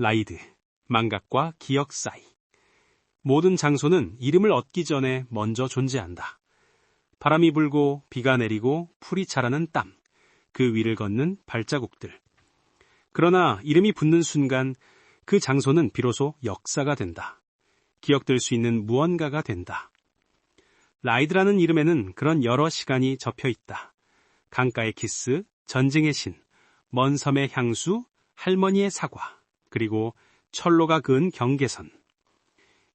라이드, 망각과 기억 사이. 모든 장소는 이름을 얻기 전에 먼저 존재한다. 바람이 불고 비가 내리고 풀이 자라는 땅, 그 위를 걷는 발자국들. 그러나 이름이 붙는 순간 그 장소는 비로소 역사가 된다. 기억될 수 있는 무언가가 된다. 라이드라는 이름에는 그런 여러 시간이 접혀 있다. 강가의 키스, 전쟁의 신, 먼 섬의 향수, 할머니의 사과, 그리고 철로가 그은 경계선.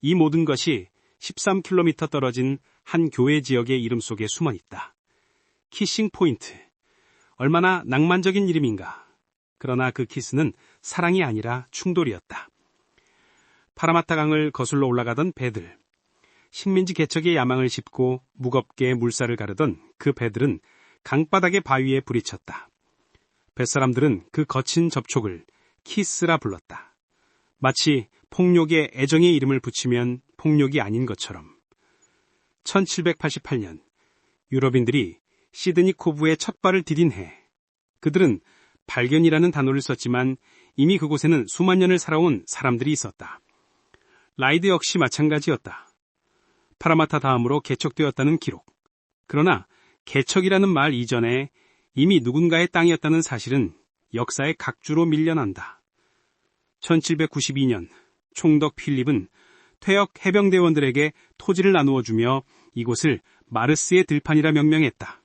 이 모든 것이 13km 떨어진 한 교회 지역의 이름 속에 숨어 있다. 키싱 포인트. 얼마나 낭만적인 이름인가. 그러나 그 키스는 사랑이 아니라 충돌이었다. 파라마타 강을 거슬러 올라가던 배들. 식민지 개척의 야망을 싣고 무겁게 물살을 가르던 그 배들은 강바닥의 바위에 부딪혔다. 뱃사람들은 그 거친 접촉을 키스라 불렀다. 마치 폭력에 애정의 이름을 붙이면 폭력이 아닌 것처럼. 1788년 유럽인들이 시드니 코브에 첫 발을 디딘 해. 그들은 발견이라는 단어를 썼지만 이미 그곳에는 수만 년을 살아온 사람들이 있었다. 라이드 역시 마찬가지였다. 파라마타 다음으로 개척되었다는 기록. 그러나 개척이라는 말 이전에 이미 누군가의 땅이었다는 사실은 역사의 각주로 밀려난다. 1792년 총독 필립은 퇴역 해병대원들에게 토지를 나누어 주며 이곳을 마르스의 들판이라 명명했다.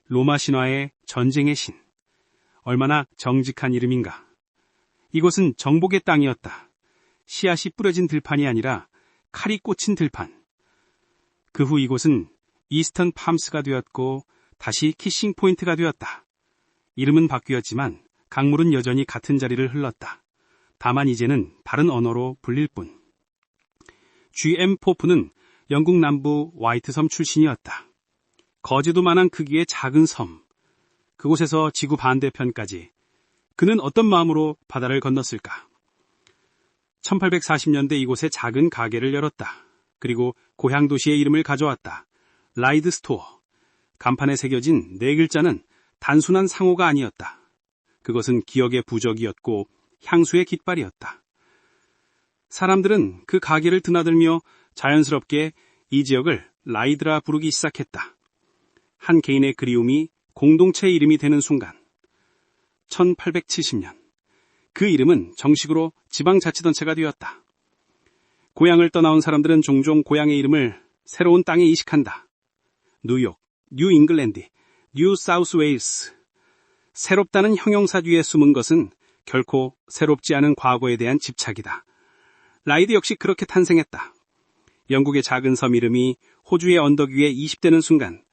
로마 신화의 전쟁의 신. 얼마나 정직한 이름인가. 이곳은 정복의 땅이었다. 씨앗이 뿌려진 들판이 아니라 칼이 꽂힌 들판. 그 후 이곳은 이스턴 팜스가 되었고 다시 키싱 포인트가 되었다. 이름은 바뀌었지만 강물은 여전히 같은 자리를 흘렀다. 다만 이제는 다른 언어로 불릴 뿐. G.M. 포프는 영국 남부 화이트섬 출신이었다. 거제도만한 크기의 작은 섬. 그곳에서 지구 반대편까지 그는 어떤 마음으로 바다를 건넜을까? 1840년대 이곳에 작은 가게를 열었다. 그리고 고향 도시의 이름을 가져왔다. 라이드 스토어. 간판에 새겨진 네 글자는 단순한 상호가 아니었다. 그것은 기억의 부적이었고 향수의 깃발이었다. 사람들은 그 가게를 드나들며 자연스럽게 이 지역을 라이드라 부르기 시작했다. 한 개인의 그리움이 공동체의 이름이 되는 순간. 1870년. 그 이름은 정식으로 지방자치단체가 되었다. 고향을 떠나온 사람들은 종종 고향의 이름을 새로운 땅에 이식한다. 뉴욕, 뉴 잉글랜드, 뉴 사우스 웨일스. 새롭다는 형용사 뒤에 숨은 것은 결코 새롭지 않은 과거에 대한 집착이다. 라이드 역시 그렇게 탄생했다. 영국의 작은 섬 이름이 호주의 언덕 위에 이식되는 순간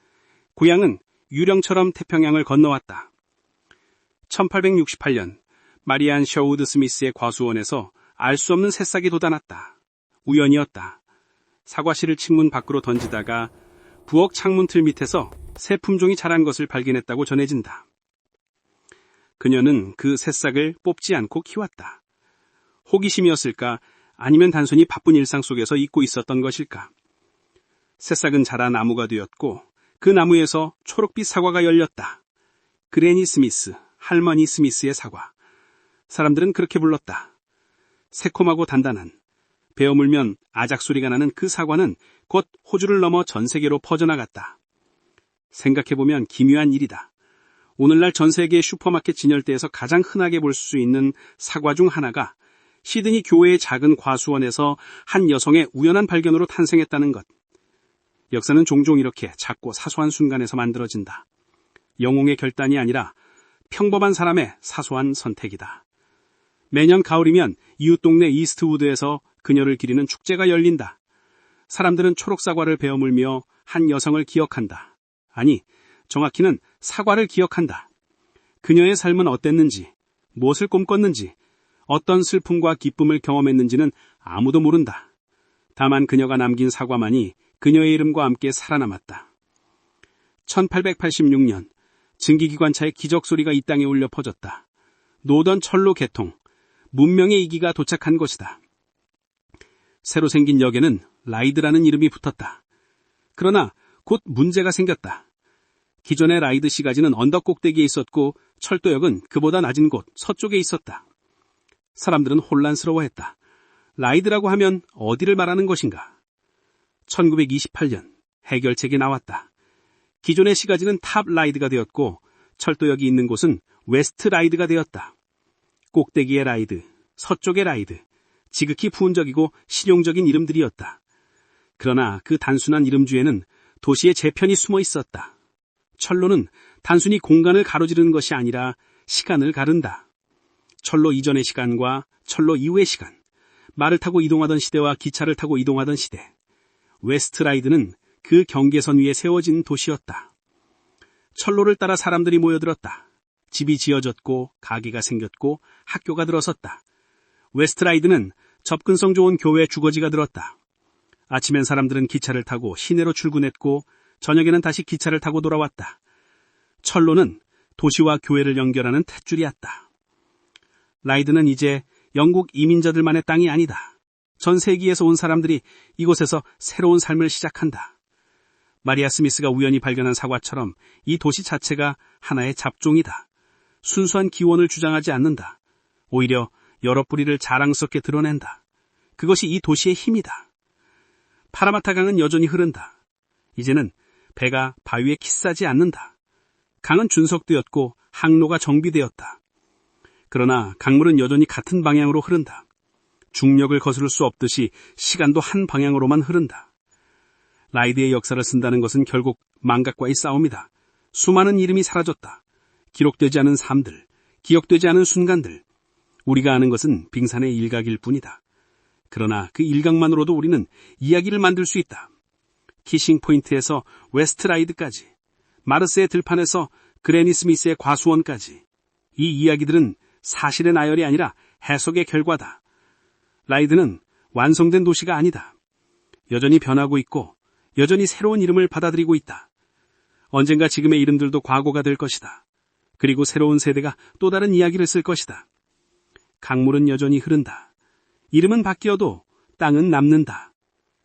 고향은 유령처럼 태평양을 건너왔다. 1868년 마리안 셔우드 스미스의 과수원에서 알 수 없는 새싹이 돋아났다. 우연이었다. 사과씨를 측문 밖으로 던지다가 부엌 창문틀 밑에서 새 품종이 자란 것을 발견했다고 전해진다. 그녀는 그 새싹을 뽑지 않고 키웠다. 호기심이었을까? 아니면 단순히 바쁜 일상 속에서 잊고 있었던 것일까? 새싹은 자라 나무가 되었고 그 나무에서 초록빛 사과가 열렸다. 그레니 스미스, 할머니 스미스의 사과. 사람들은 그렇게 불렀다. 새콤하고 단단한, 베어 물면 아작 소리가 나는 그 사과는 곧 호주를 넘어 전 세계로 퍼져나갔다. 생각해보면 기묘한 일이다. 오늘날 전 세계의 슈퍼마켓 진열대에서 가장 흔하게 볼 수 있는 사과 중 하나가 시드니 교회의 작은 과수원에서 한 여성의 우연한 발견으로 탄생했다는 것. 역사는 종종 이렇게 작고 사소한 순간에서 만들어진다. 영웅의 결단이 아니라 평범한 사람의 사소한 선택이다. 매년 가을이면 이웃 동네 이스트우드에서 그녀를 기리는 축제가 열린다. 사람들은 초록사과를 베어 물며 한 여성을 기억한다. 아니, 정확히는 사과를 기억한다. 그녀의 삶은 어땠는지, 무엇을 꿈꿨는지, 어떤 슬픔과 기쁨을 경험했는지는 아무도 모른다. 다만 그녀가 남긴 사과만이 그녀의 이름과 함께 살아남았다. 1886년 증기기관차의 기적 소리가 이 땅에 울려 퍼졌다. 노던 철로 개통, 문명의 이기가 도착한 것이다. 새로 생긴 역에는 라이드라는 이름이 붙었다. 그러나 곧 문제가 생겼다. 기존의 라이드 시가지는 언덕 꼭대기에 있었고 철도역은 그보다 낮은 곳 서쪽에 있었다. 사람들은 혼란스러워했다. 라이드라고 하면 어디를 말하는 것인가? 1928년 해결책이 나왔다. 기존의 시가지는 탑 라이드가 되었고 철도역이 있는 곳은 웨스트 라이드가 되었다. 꼭대기의 라이드, 서쪽의 라이드, 지극히 부은적이고 실용적인 이름들이었다. 그러나 그 단순한 이름주에는 도시의 재편이 숨어 있었다. 철로는 단순히 공간을 가로지르는 것이 아니라 시간을 가른다. 철로 이전의 시간과 철로 이후의 시간, 말을 타고 이동하던 시대와 기차를 타고 이동하던 시대. 웨스트라이드는 그 경계선 위에 세워진 도시였다. 철로를 따라 사람들이 모여들었다. 집이 지어졌고 가게가 생겼고 학교가 들어섰다. 웨스트라이드는 접근성 좋은 교회 주거지가 들었다. 아침엔 사람들은 기차를 타고 시내로 출근했고 저녁에는 다시 기차를 타고 돌아왔다. 철로는 도시와 교회를 연결하는 탯줄이었다. 라이드는 이제 영국 이민자들만의 땅이 아니다. 전 세계에서 온 사람들이 이곳에서 새로운 삶을 시작한다. 마리아 스미스가 우연히 발견한 사과처럼 이 도시 자체가 하나의 잡종이다. 순수한 기원을 주장하지 않는다. 오히려 여러 뿌리를 자랑스럽게 드러낸다. 그것이 이 도시의 힘이다. 파라마타 강은 여전히 흐른다. 이제는 배가 바위에 키싸지 않는다. 강은 준석되었고 항로가 정비되었다. 그러나 강물은 여전히 같은 방향으로 흐른다. 중력을 거스를 수 없듯이 시간도 한 방향으로만 흐른다. 라이드의 역사를 쓴다는 것은 결국 망각과의 싸움이다. 수많은 이름이 사라졌다. 기록되지 않은 삶들, 기억되지 않은 순간들. 우리가 아는 것은 빙산의 일각일 뿐이다. 그러나 그 일각만으로도 우리는 이야기를 만들 수 있다. 키싱 포인트에서 웨스트라이드까지, 마르스의 들판에서 그래니 스미스의 과수원까지. 이 이야기들은 사실의 나열이 아니라 해석의 결과다. 라이드는 완성된 도시가 아니다. 여전히 변하고 있고 여전히 새로운 이름을 받아들이고 있다. 언젠가 지금의 이름들도 과거가 될 것이다. 그리고 새로운 세대가 또 다른 이야기를 쓸 것이다. 강물은 여전히 흐른다. 이름은 바뀌어도 땅은 남는다.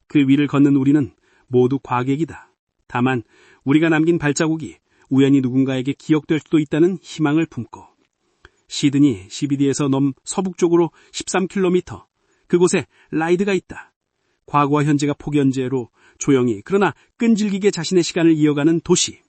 그 위를 걷는 우리는 모두 과객이다. 다만 우리가 남긴 발자국이 우연히 누군가에게 기억될 수도 있다는 희망을 품고. 시드니 CBD에서 넘 서북쪽으로 13km, 그곳에 라이드가 있다. 과거와 현재가 폭연제로 조용히 그러나 끈질기게 자신의 시간을 이어가는 도시.